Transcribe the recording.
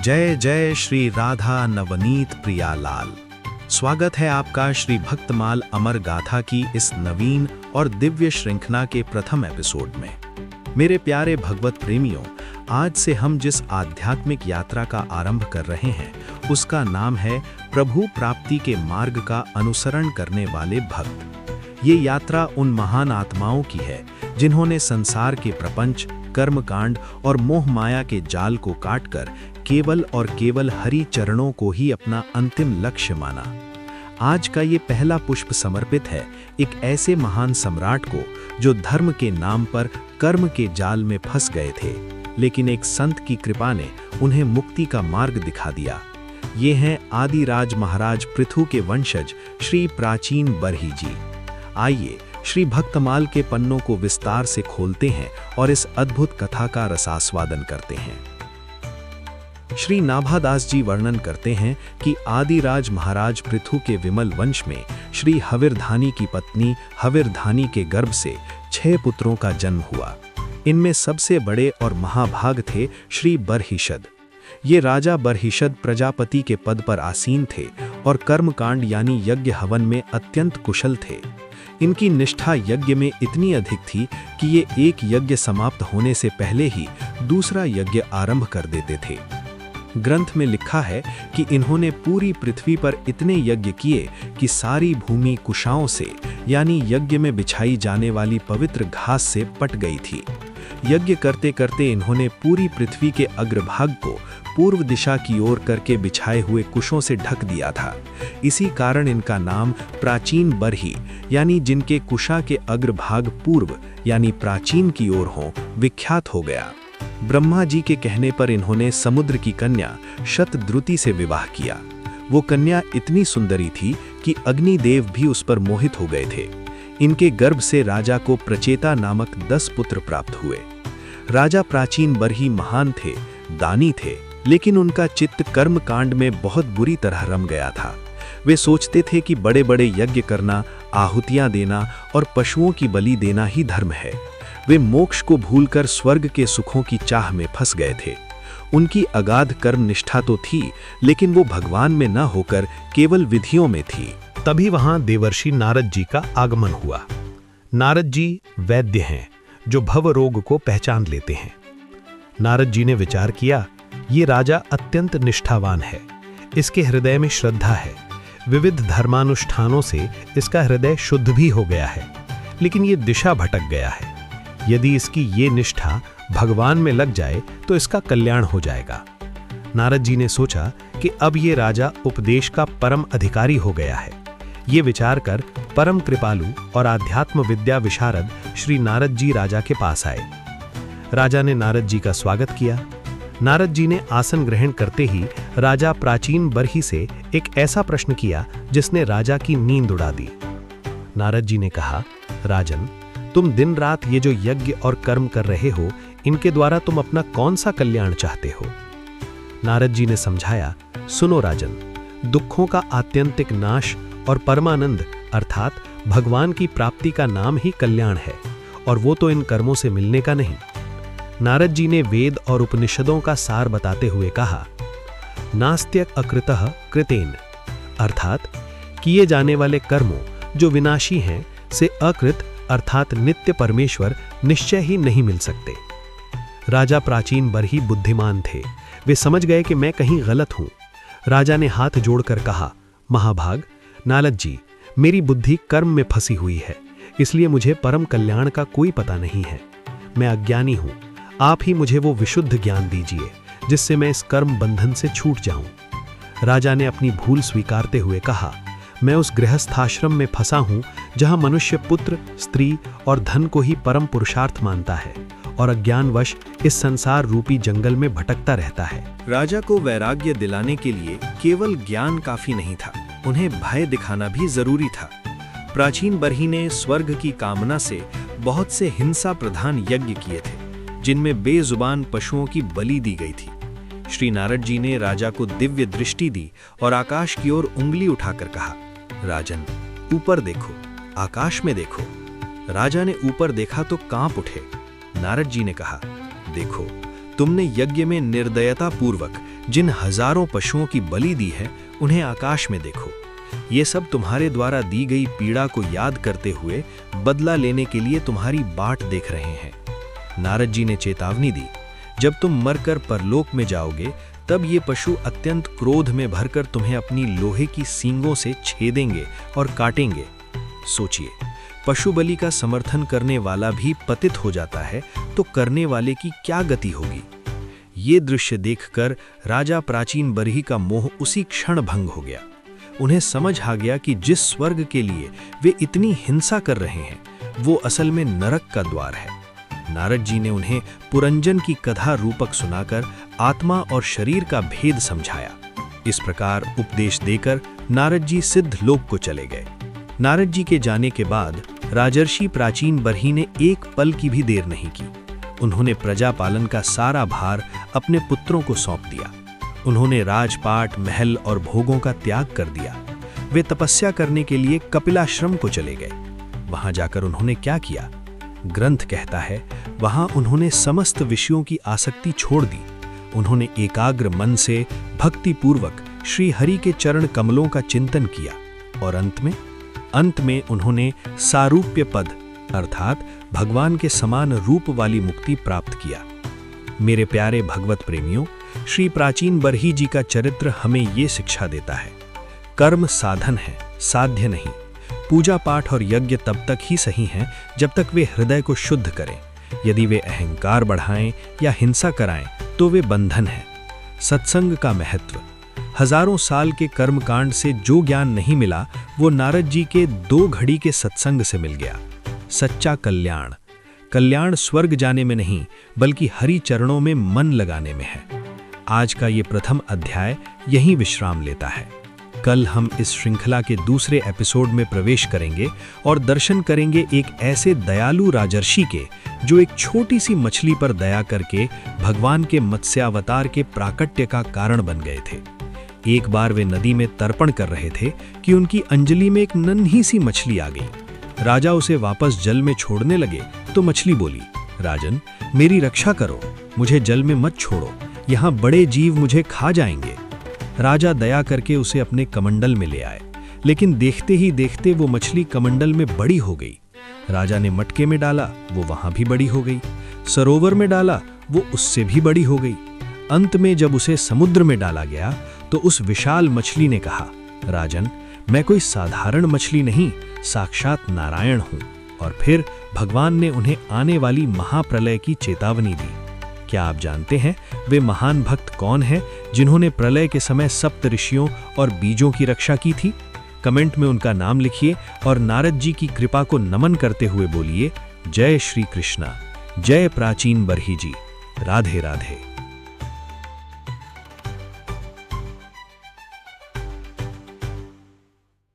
जय जय श्री राधा नवनीत प्रियालाल। स्वागत है आपका श्री भक्तमाल अमर गाथा की इस नवीन और दिव्य श्रृंखला के प्रथम एपिसोड में। मेरे प्यारे भगवत प्रेमियों, आज से हम जिस आध्यात्मिक यात्रा का आरंभ कर रहे हैं उसका नाम है प्रभु प्राप्ति के मार्ग का अनुसरण करने वाले भक्त। ये यात्रा उन महान आत्माओं की है जिन्होंने संसार के प्रपंच, कर्मकांड और मोह माया के जाल को काटकर केवल और केवल हरि चरणों को ही अपना अंतिम लक्ष्य माना। आज का ये पहला पुष्प समर्पित है एक ऐसे महान सम्राट को जो धर्म के नाम पर कर्म के जाल में फंस गए थे, लेकिन एक संत की कृपा ने उन्हें मुक्ति का मार्ग दिखा दिया। ये हैं आदिराज महाराज पृथु के वंशज श्री प्राचीन बरही जी। आइए श्री भक्तमाल के पन्नों को विस्तार से खोलते हैं और इस अद्भुत कथा का रसास्वादन करते हैं। श्री नाभादास जी वर्णन करते हैं कि आदिराज महाराज पृथु के विमल वंश में श्री हविरधानी की पत्नी हविरधानी के गर्भ से 6 पुत्रों का जन्म हुआ। इनमें सबसे बड़े और महाभाग थे श्री बरहिषद। ये राजा बरहिषद प्रजापति के पद पर आसीन थे और कर्मकांड यानी यज्ञ हवन में अत्यंत कुशल थे। इनकी निष्ठा यज्ञ में इतनी अधिक थी कि ये एक यज्ञ समाप्त होने से पहले ही दूसरा यज्ञ आरंभ कर देते थे। ग्रंथ में लिखा है कि इन्होंने पूरी पृथ्वी पर इतने यज्ञ किए कि सारी भूमि कुशाओं से यानी यज्ञ में बिछाई जाने वाली पवित्र घास से पट गई थी। यज्ञ करते करते इन्होंने पूरी पृथ्वी के अग्रभाग को पूर्व दिशा की ओर करके बिछाए हुए कुशों से ढक दिया था। इसी कारण इनका नाम प्राचीन बरही यानी जिनके कुशा के अग्रभाग पूर्व यानी प्राचीन की ओर हो विख्यात हो गया। ब्रह्मा जी के कहने पर इन्होंने समुद्र की कन्या शतद्रुति से विवाह किया। वो कन्या इतनी सुंदरी थी कि अग्निदेव भी उस पर मोहित हो गए थे। इनके गर्भ से राजा को प्रचेता नामक 10 पुत्र प्राप्त हुए। राजा प्राचीन बरही महान थे, दानी थे, लेकिन उनका चित्त कर्म कांड में बहुत बुरी तरह रम गया था। वे सोचते थे कि बड़े बड़े यज्ञ करना, आहुतियां देना और पशुओं की बलि देना ही धर्म है। वे मोक्ष को भूलकर स्वर्ग के सुखों की चाह में फंस गए थे। उनकी अगाध कर्म निष्ठा तो थी, लेकिन वो भगवान में न होकर केवल विधियों में थी। तभी वहां देवर्षि नारद जी का आगमन हुआ। नारद जी वैद्य हैं जो भव रोग को पहचान लेते हैं। नारद जी ने विचार किया, ये राजा अत्यंत निष्ठावान है, इसके हृदय में श्रद्धा है, विविध धर्मानुष्ठानों से इसका हृदय शुद्ध भी हो गया है, लेकिन ये दिशा भटक गया है। यदि इसकी ये निष्ठा भगवान में लग जाए तो इसका कल्याण हो जाएगा। नारद जी ने सोचा कि अब ये राजा उपदेश का परम अधिकारी हो गया है। ये विचार कर परम कृपालु और आध्यात्म विद्या विशारद श्री नारद जी राजा के पास आए। राजा ने नारद जी का स्वागत किया। नारद जी ने आसन ग्रहण करते ही राजा प्राचीन बरही से एक ऐसा प्रश्न किया जिसने राजा की नींद उड़ा दी। नारद जी ने कहा, राजन, तुम दिन रात ये जो यज्ञ और कर्म कर रहे हो, इनके द्वारा तुम अपना कौन सा कल्याण चाहते हो? नारद जी ने समझाया, सुनो राजन, दुखों का आत्यंतिक नाश और परमानंद अर्थात भगवान की प्राप्ति का नाम ही कल्याण है, और वो तो इन कर्मों से मिलने का नहीं। नारद जी ने वेद और उपनिषदों का सार बताते हुए कहा, नास्त्य अकृतः कृतेन अर्थात किए जाने वाले कर्मों जो विनाशी हैं से अकृत अर्थात नित्य परमेश्वर निश्चय ही नहीं मिल सकते। राजा प्राचीन बरही बुद्धिमान थे। वे समझ गए कि मैं कहीं गलत हूं। राजा ने हाथ जोड़कर कहा, महाभाग नारद जी, मेरी बुद्धि कर्म में फंसी हुई है, इसलिए मुझे परम कल्याण का कोई पता नहीं है। मैं अज्ञानी हूं। आप ही मुझे वो विशुद्ध ज्ञान दीजिए जिससे मैं इस कर्म बंधन से छूट जाऊं। राजा ने अपनी भूल स्वीकारते हुए कहा, मैं उस गृहस्थाश्रम में फंसा हूं जहां मनुष्य पुत्र, स्त्री और धन को ही परम पुरुषार्थ मानता है और अज्ञानवश इस संसार रूपी जंगल में भटकता रहता है। राजा को वैराग्य दिलाने के लिए केवल ज्ञान काफी नहीं था, उन्हें भय दिखाना भी जरूरी था। प्राचीन बरही ने स्वर्ग की कामना से बहुत से हिंसा प्रधान यज्ञ किए थे जिनमें बेजुबान पशुओं की बलि दी गई थी। श्री नारद जी ने राजा को दिव्य दृष्टि दी और आकाश की ओर उंगली उठाकर कहा, राजन, ऊपर देखो, आकाश में देखो। राजा ने ऊपर देखा तो कांप उठे। नारद जी ने कहा, देखो, तुमने यज्ञ में निर्दयता पूर्वक जिन हजारों पशुओं की बलि दी है उन्हें आकाश में देखो। ये सब तुम्हारे द्वारा दी गई पीड़ा को याद करते हुए बदला लेने के लिए तुम्हारी बाट देख रहे हैं। नारद जी ने चेतावनी दी, जब तुम मरकर परलोक में जाओगे तब ये पशु अत्यंत क्रोध में भरकर तुम्हें अपनी लोहे की सींगों से छेदेंगे और काटेंगे। सोचिए, पशु बलि का समर्थन करने वाला भी पतित हो जाता है तो करने वाले की क्या गति होगी। ये दृश्य देखकर राजा प्राचीन बरही का मोह उसी क्षण भंग हो गया। उन्हें समझ आ गया कि जिस स्वर्ग के लिए वे इतनी हिंसा कर रहे हैं वो असल में नरक का द्वार है। नारद जी ने उन्हें पुरंजन की कथा रूपक सुनाकर आत्मा और शरीर का भेद समझाया। इस प्रकार उपदेश देकर नारद जी सिद्ध लोक को चले गए। नारद जी के जाने के बाद राजर्षि प्राचीन बरही ने एक पल की भी देर नहीं की। उन्होंने प्रजा पालन का सारा भार अपने पुत्रों को सौंप दिया। उन्होंने राजपाट, महल और भोगों का त्याग कर दिया। वे तपस्या करने के लिए कपिलाश्रम को चले गए। वहां जाकर उन्होंने क्या किया? ग्रंथ कहता है, वहां उन्होंने समस्त विषयों की आसक्ति छोड़ दी। उन्होंने एकाग्र मन से भक्तिपूर्वक श्री हरि के चरण कमलों का चिंतन किया और अंत में उन्होंने सारूप्य पद अर्थात भगवान के समान रूप वाली मुक्ति प्राप्त किया। मेरे प्यारे भगवत प्रेमियों, श्री प्राचीन बरही जी का चरित्र हमें ये शिक्षा देता है, कर्म साधन है, साध्य नहीं। पूजा पाठ और यज्ञ तब तक ही सही हैं जब तक वे हृदय को शुद्ध करें। यदि वे अहंकार बढ़ाएं या हिंसा कराएं तो वे बंधन है। सत्संग का महत्व। हजारों साल के कर्मकांड से जो ज्ञान नहीं मिला वो नारद जी के 2 घड़ी के सत्संग से मिल गया। सच्चा कल्याण स्वर्ग जाने में नहीं बल्कि हरि चरणों में मन लगाने में है। आज का ये प्रथम अध्याय यहीं विश्राम लेता है। कल हम इस श्रृंखला के दूसरे एपिसोड में प्रवेश करेंगे और दर्शन करेंगे एक ऐसे दयालु राजर्षि के जो एक छोटी सी मछली पर दया करके भगवान के मत्स्यावतार के प्राकट्य का कारण बन गए थे। एक बार वे नदी में तर्पण कर रहे थे कि उनकी अंजलि में एक नन्ही सी मछली आ गई। राजा उसे वापस जल में छोड़ने लगे तो मछली बोली, राजन, मेरी रक्षा करो, मुझे जल में मत छोड़ो, यहाँ बड़े जीव मुझे खा जाएंगे। राजा दया करके उसे अपने कमंडल में ले आए, लेकिन देखते ही देखते वो मछली कमंडल में बड़ी हो गई। राजा ने मटके में डाला, वो वहां भी बड़ी हो गई। सरोवर में डाला, वो उससे भी बड़ी हो गई। अंत में जब उसे समुद्र में डाला गया तो उस विशाल मछली ने कहा, राजन, मैं कोई साधारण मछली नहीं, साक्षात नारायण हूं। और फिर भगवान ने उन्हें आने वाली महाप्रलय की चेतावनी दी। क्या आप जानते हैं वे महान भक्त कौन हैं जिन्होंने प्रलय के समय सप्त ऋषियों और बीजों की रक्षा की थी? कमेंट में उनका नाम लिखिए और नारद जी की कृपा को नमन करते हुए बोलिए, जय श्री कृष्णा, जय प्राचीन बरही जी, राधे राधे।